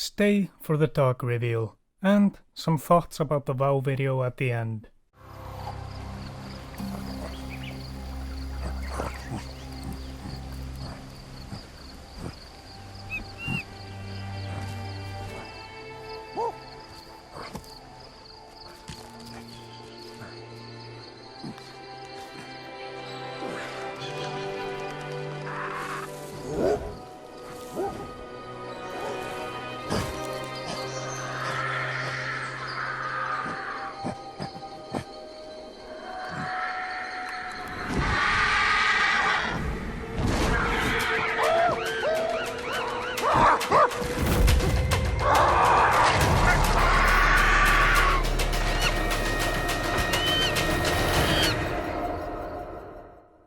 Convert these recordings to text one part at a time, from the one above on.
Stay for the dog reveal, and some thoughts about the WoW video at the end.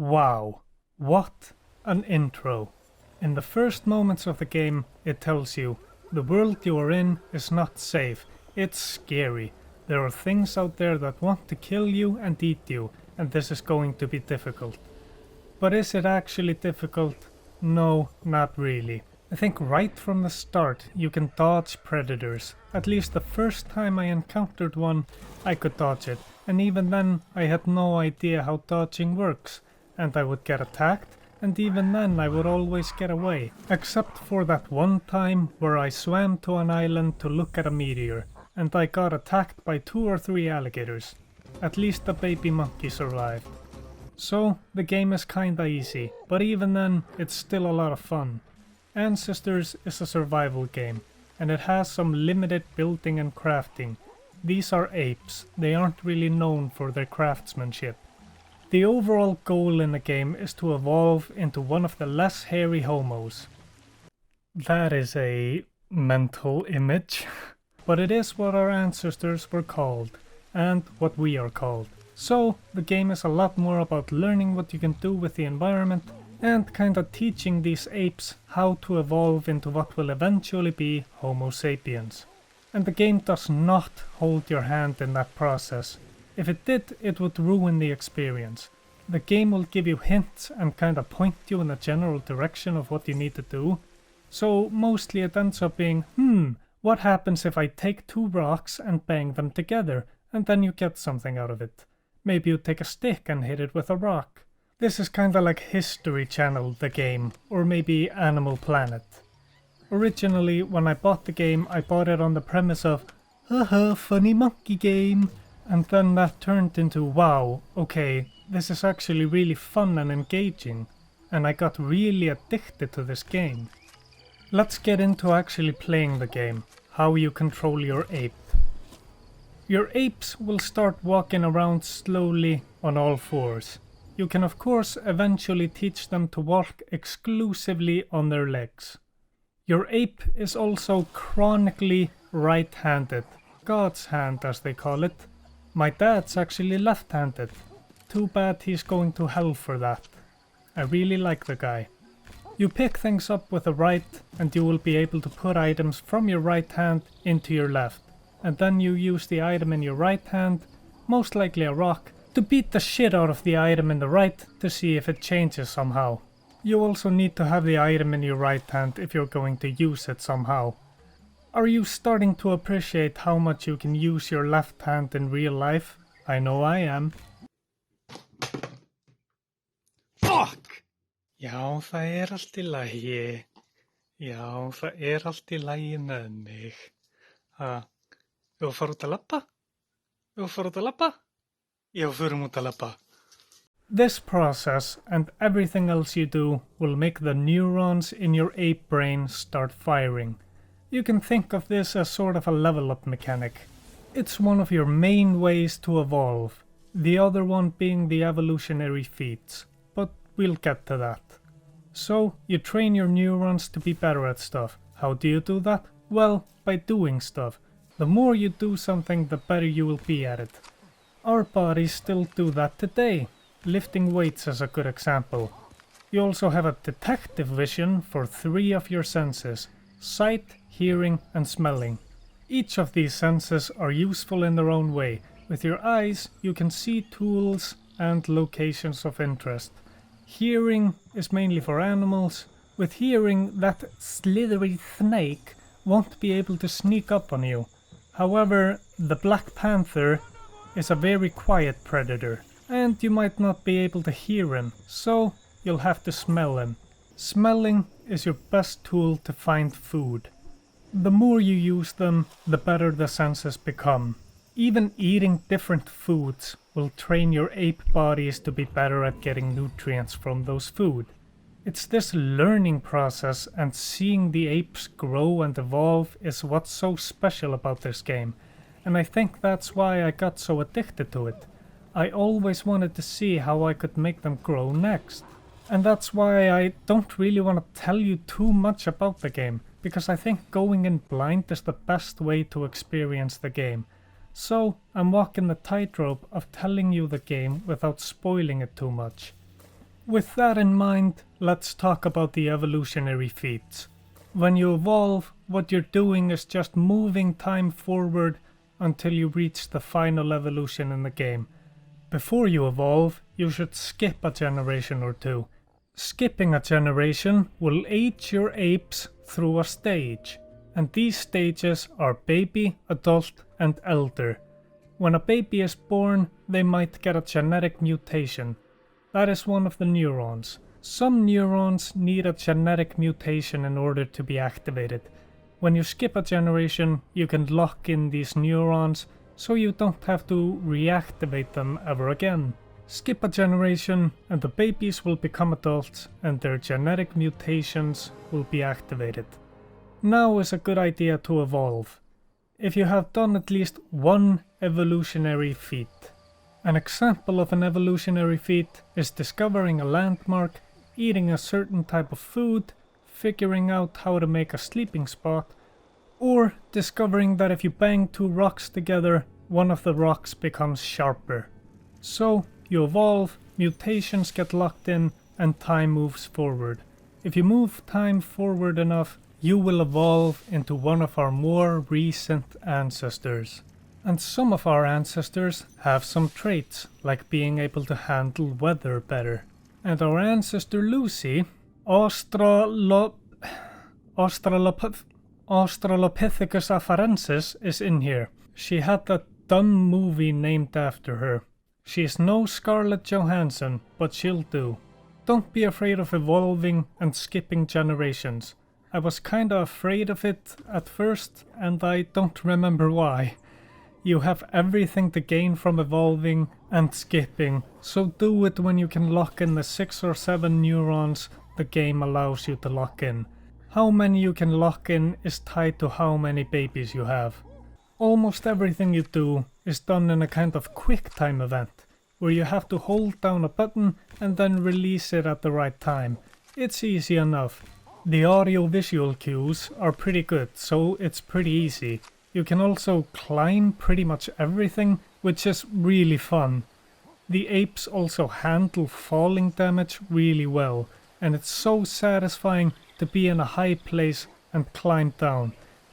Wow, what an intro. In the first moments of the game, it tells you, the world you are in is not safe, it's scary. There are things out there that want to kill you and eat you, and this is going to be difficult. But is it actually difficult? No, not really. I think right from the start you can dodge predators. At least the first time I encountered one, I could dodge it, and even then I had no idea how dodging works. And I would get attacked, and even then I would always get away. Except for that one time where I swam to an island to look at a meteor, and I got attacked by 2 or 3 alligators. At least the baby monkey survived. So, the game is kinda easy, but even then, it's still a lot of fun. Ancestors is a survival game, and it has some limited building and crafting. These are apes, they aren't really known for their craftsmanship. The overall goal in the game is to evolve into one of the less hairy homos. That is a mental image. But it is what our ancestors were called, and what we are called. So, the game is a lot more about learning what you can do with the environment, and kinda teaching these apes how to evolve into what will eventually be Homo sapiens. And the game does not hold your hand in that process. If it did, it would ruin the experience. The game will give you hints and kinda point you in the general direction of what you need to do. So mostly it ends up being, what happens if I take 2 rocks and bang them together, and then you get something out of it. Maybe you take a stick and hit it with a rock. This is kinda like History Channel, the game, or maybe Animal Planet. Originally, when I bought the game, I bought it on the premise of, haha, funny monkey game. And then that turned into, wow, okay, this is actually really fun and engaging, and I got really addicted to this game. Let's get into actually playing the game, how you control your ape. Your apes will start walking around slowly on all 4s. You can of course eventually teach them to walk exclusively on their legs. Your ape is also chronically right-handed, God's hand as they call it. My dad's actually left-handed. Too bad he's going to hell for that. I really like the guy. You pick things up with the right, and you will be able to put items from your right hand into your left. And then you use the item in your right hand, most likely a rock, to beat the shit out of the item in the right to see if it changes somehow. You also need to have the item in your right hand if you're going to use it somehow. Are you starting to appreciate how much you can use your left hand in real life? I know I am. Fuck! Já, það allt í lagi. Já, það allt í lagi með mig. Við fara út að labba? Við fara út að labba? Já, förum út að labba. This process and everything else you do will make the neurons in your ape brain start firing. You can think of this as sort of a level up mechanic. It's one of your main ways to evolve, the other one being the evolutionary feats, but we'll get to that. So, you train your neurons to be better at stuff. How do you do that? Well, by doing stuff. The more you do something, the better you will be at it. Our bodies still do that today. Lifting weights is a good example. You also have a detective vision for 3 of your senses: sight, hearing, and smelling. Each of these senses are useful in their own way. With your eyes, you can see tools and locations of interest. Hearing is mainly for animals. With hearing, that slithery snake won't be able to sneak up on you. However, the black panther is a very quiet predator, and you might not be able to hear him, so you'll have to smell him. Smelling is your best tool to find food. The more you use them, the better the senses become. Even eating different foods will train your ape bodies to be better at getting nutrients from those food. It's this learning process and seeing the apes grow and evolve is what's so special about this game, and I think that's why I got so addicted to it. I always wanted to see how I could make them grow next. And that's why I don't really want to tell you too much about the game, because I think going in blind is the best way to experience the game. So I'm walking the tightrope of telling you the game without spoiling it too much. With that in mind, let's talk about the evolutionary feats. When you evolve, what you're doing is just moving time forward until you reach the final evolution in the game. Before you evolve, you should skip a generation or two. Skipping a generation will age your apes through a stage, and these stages are baby, adult, and elder. When a baby is born, they might get a genetic mutation. That is one of the neurons. Some neurons need a genetic mutation in order to be activated. When you skip a generation, you can lock in these neurons, so you don't have to reactivate them ever again. Skip a generation and the babies will become adults and their genetic mutations will be activated. Now is a good idea to evolve, if you have done at least one evolutionary feat. An example of an evolutionary feat is discovering a landmark, eating a certain type of food, figuring out how to make a sleeping spot, or discovering that if you bang two rocks together, one of the rocks becomes sharper. So, you evolve, mutations get locked in, and time moves forward. If you move time forward enough, you will evolve into one of our more recent ancestors. And some of our ancestors have some traits, like being able to handle weather better. And our ancestor Lucy, Australopithecus afarensis, is in here. She had that dumb movie named after her. She is no Scarlett Johansson, but she'll do. Don't be afraid of evolving and skipping generations. I was kinda afraid of it at first, and I don't remember why. You have everything to gain from evolving and skipping, so do it when you can lock in the 6 or 7 neurons the game allows you to lock in. How many you can lock in is tied to how many babies you have. Almost everything you do is done in a kind of quick time event, where you have to hold down a button and then release it at the right time. It's easy enough. The audio-visual cues are pretty good, so it's pretty easy. You can also climb pretty much everything, which is really fun. The apes also handle falling damage really well, and it's so satisfying to be in a high place and climb down.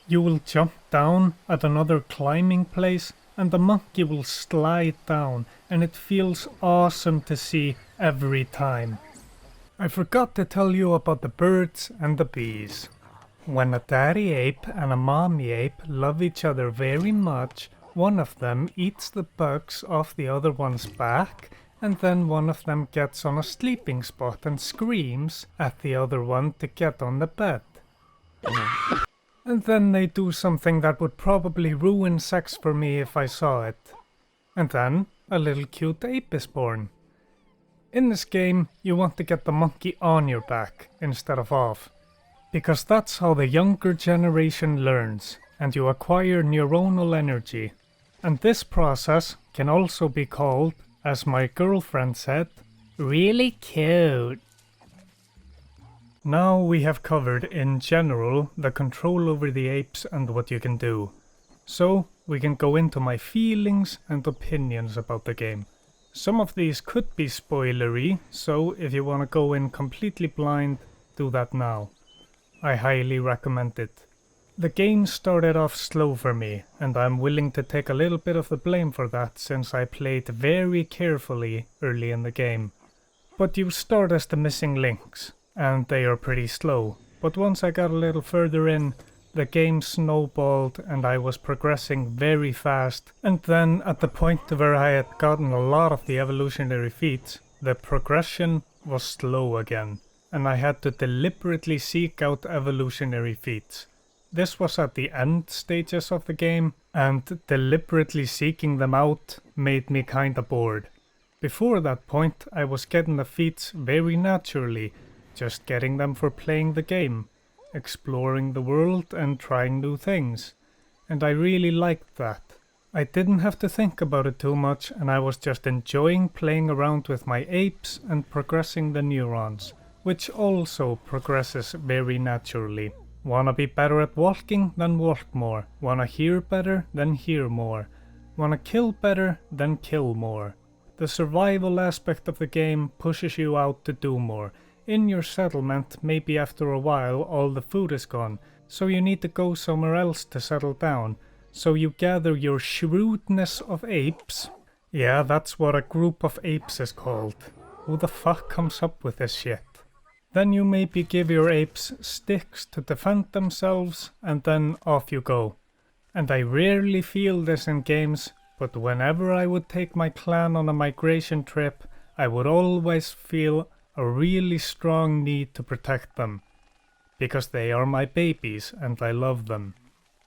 You will jump down at another climbing place, and the monkey will slide down, and it feels awesome to see every time. I forgot to tell you about the birds and the bees. When a daddy ape and a mommy ape love each other very much, one of them eats the bugs off the other one's back, and then one of them gets on a sleeping spot and screams at the other one to get on the bed. And then they do something that would probably ruin sex for me if I saw it. And then a little cute ape is born. In this game, you want to get the monkey on your back instead of off, because that's how the younger generation learns, and you acquire neuronal energy. And this process can also be called, as my girlfriend said, really cute. Now we have covered in general the control over the apes and what you can do. So we can go into my feelings and opinions about the game. Some of these could be spoilery, so if you want to go in completely blind, do that now. I highly recommend it. The game started off slow for me, and I'm willing to take a little bit of the blame for that since I played very carefully early in the game. But you start as the missing links, and they are pretty slow, but once I got a little further in, The game snowballed and I was progressing very fast, and then at the point where I had gotten a lot of the evolutionary feats, the progression was slow again, and I had to deliberately seek out evolutionary feats. This was at the end stages of the game, and deliberately seeking them out made me kinda bored. Before that point I was getting the feats very naturally, just getting them for playing the game, exploring the world and trying new things, and I really liked that. I didn't have to think about it too much, and I was just enjoying playing around with my apes and progressing the neurons, which also progresses very naturally. Wanna be better at walking? Then walk more. Wanna hear better? Then hear more. Wanna kill better? Then kill more. The survival aspect of the game pushes you out to do more. In your settlement, maybe after a while all the food is gone, so you need to go somewhere else to settle down. So you gather your shrewdness of apes. Yeah, that's what a group of apes is called. Who the fuck comes up with this shit? Then you maybe give your apes sticks to defend themselves, and then off you go. And I rarely feel this in games, but whenever I would take my clan on a migration trip, I would always feel a really strong need to protect them, because they are my babies and I love them.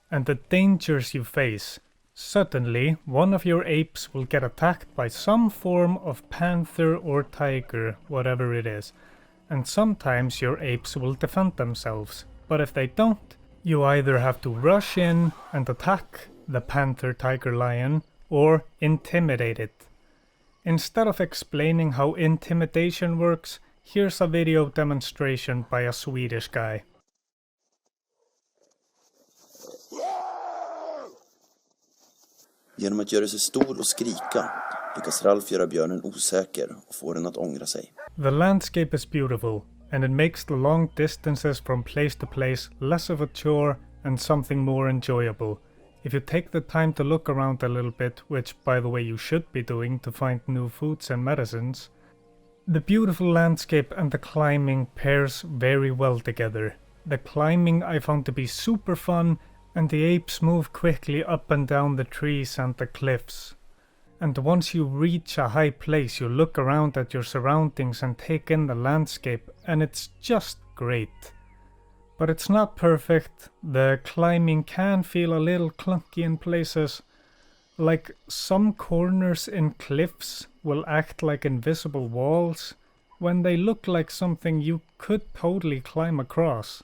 And the dangers you face. Suddenly, one of your apes will get attacked by some form of panther or tiger, whatever it is, and sometimes your apes will defend themselves, but if they don't, you either have to rush in and attack the panther, tiger, lion, or intimidate it. Instead of explaining how intimidation works, here's a video demonstration by a Swedish guy. Genom att göra sig stor och skrika lyckas Ralf göra björnen osäker och få den att ångra sig. The landscape is beautiful, and it makes the long distances from place to place less of a chore and something more enjoyable. If you take the time to look around a little bit, which by the way you should be doing to find new foods and medicines, the beautiful landscape and the climbing pairs very well together. The climbing I found to be super fun, and the apes move quickly up and down the trees and the cliffs. And once you reach a high place, you look around at your surroundings and take in the landscape, and it's just great. But it's not perfect. The climbing can feel a little clunky in places. Like some corners in cliffs will act like invisible walls, when they look like something you could totally climb across.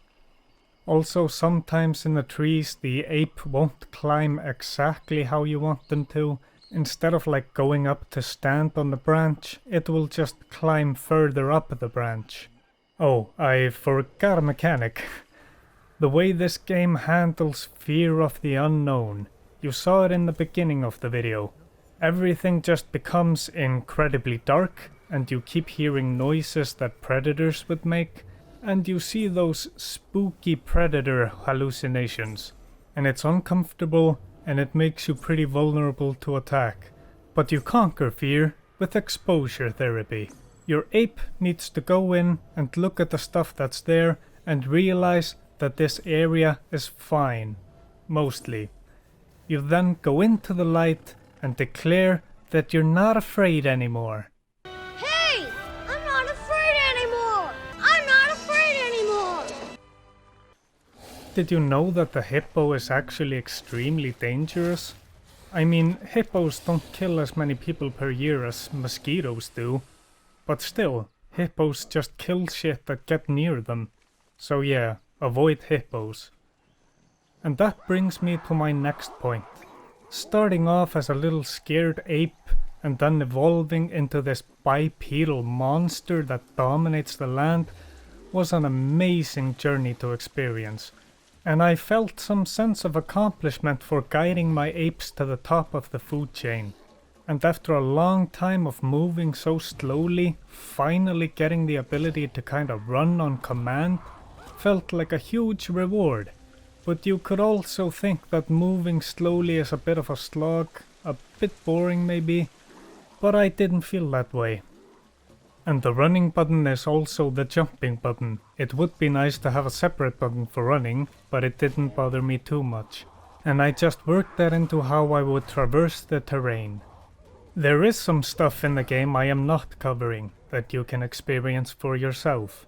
Also, sometimes in the trees the ape won't climb exactly how you want them to. Instead of like going up to stand on the branch, it will just climb further up the branch. Oh, I forgot a mechanic. The way this game handles fear of the unknown. You saw it in the beginning of the video. Everything just becomes incredibly dark, and you keep hearing noises that predators would make, and you see those spooky predator hallucinations. And it's uncomfortable, and it makes you pretty vulnerable to attack. But you conquer fear with exposure therapy. Your ape needs to go in and look at the stuff that's there and realize that this area is fine, mostly. You then go into the light and declare that you're not afraid anymore. Hey! I'm not afraid anymore! I'm not afraid anymore! Did you know that the hippo is actually extremely dangerous? I mean, hippos don't kill as many people per year as mosquitoes do, but still, hippos just kill shit that get near them. So yeah, avoid hippos. And that brings me to my next point. Starting off as a little scared ape and then evolving into this bipedal monster that dominates the land was an amazing journey to experience. And I felt some sense of accomplishment for guiding my apes to the top of the food chain. And after a long time of moving so slowly, finally getting the ability to kind of run on command felt like a huge reward. But you could also think that moving slowly is a bit of a slog, a bit boring maybe, but I didn't feel that way. And the running button is also the jumping button. It would be nice to have a separate button for running, but it didn't bother me too much. And I just worked that into how I would traverse the terrain. There is some stuff in the game I am not covering, that you can experience for yourself.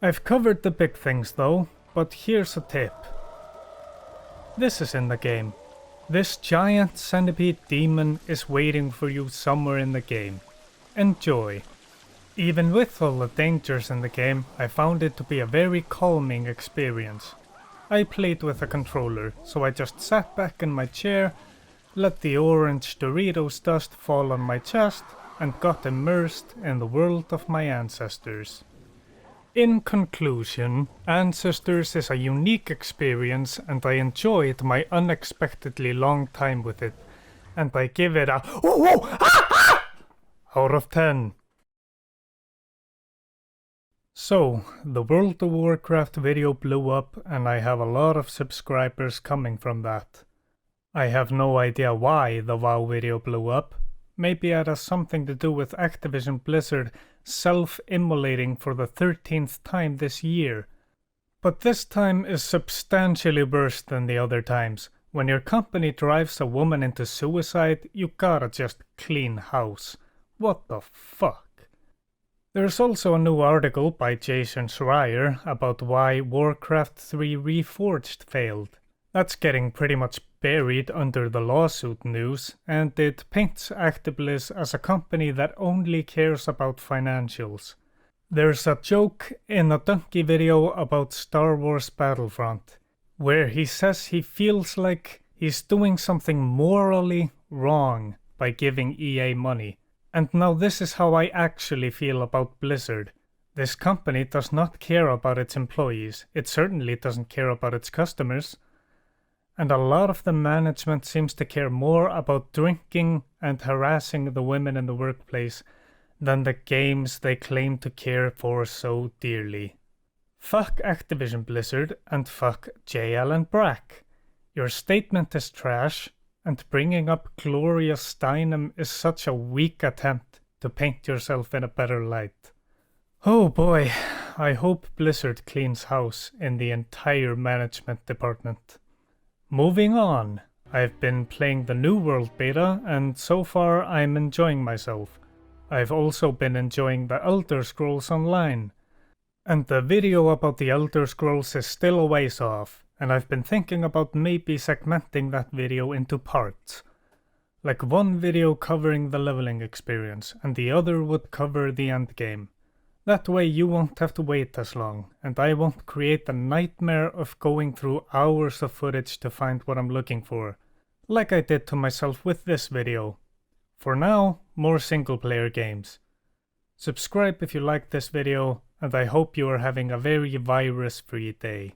I've covered the big things though, but here's a tip. This is in the game. This giant centipede demon is waiting for you somewhere in the game. Enjoy. Even with all the dangers in the game, I found it to be a very calming experience. I played with a controller, so I just sat back in my chair, let the orange Doritos dust fall on my chest, and got immersed in the world of my ancestors. In conclusion, Ancestors is a unique experience and I enjoyed my unexpectedly long time with it, and I give it a out of 10. So, the World of Warcraft video blew up and I have a lot of subscribers coming from that. I have no idea why the WoW video blew up. Maybe it has something to do with Activision Blizzard self-immolating for the 13th time this year. But this time is substantially worse than the other times. When your company drives a woman into suicide, you gotta just clean house. What the fuck? There's also a new article by Jason Schreier about why Warcraft 3 Reforged failed. That's getting pretty much buried under the lawsuit news, and it paints ActiBliz as a company that only cares about financials. There's a joke in a Donkey video about Star Wars Battlefront, where he says he feels like he's doing something morally wrong by giving EA money. And now this is how I actually feel about Blizzard. This company does not care about its employees. It certainly doesn't care about its customers. And a lot of the management seems to care more about drinking and harassing the women in the workplace than the games they claim to care for so dearly. Fuck Activision Blizzard and fuck J. Allen Brack. Your statement is trash, and bringing up Gloria Steinem is such a weak attempt to paint yourself in a better light. Oh boy, I hope Blizzard cleans house in the entire management department. Moving on, I've been playing the New World beta and so far I'm enjoying myself. I've also been enjoying the Elder Scrolls Online. And the video about the Elder Scrolls is still a ways off, and I've been thinking about maybe segmenting that video into parts. Like one video covering the leveling experience and the other would cover the endgame. That way you won't have to wait as long, and I won't create the nightmare of going through hours of footage to find what I'm looking for, like I did to myself with this video. For now, more single player games. Subscribe if you liked this video, and I hope you are having a very virus-free day.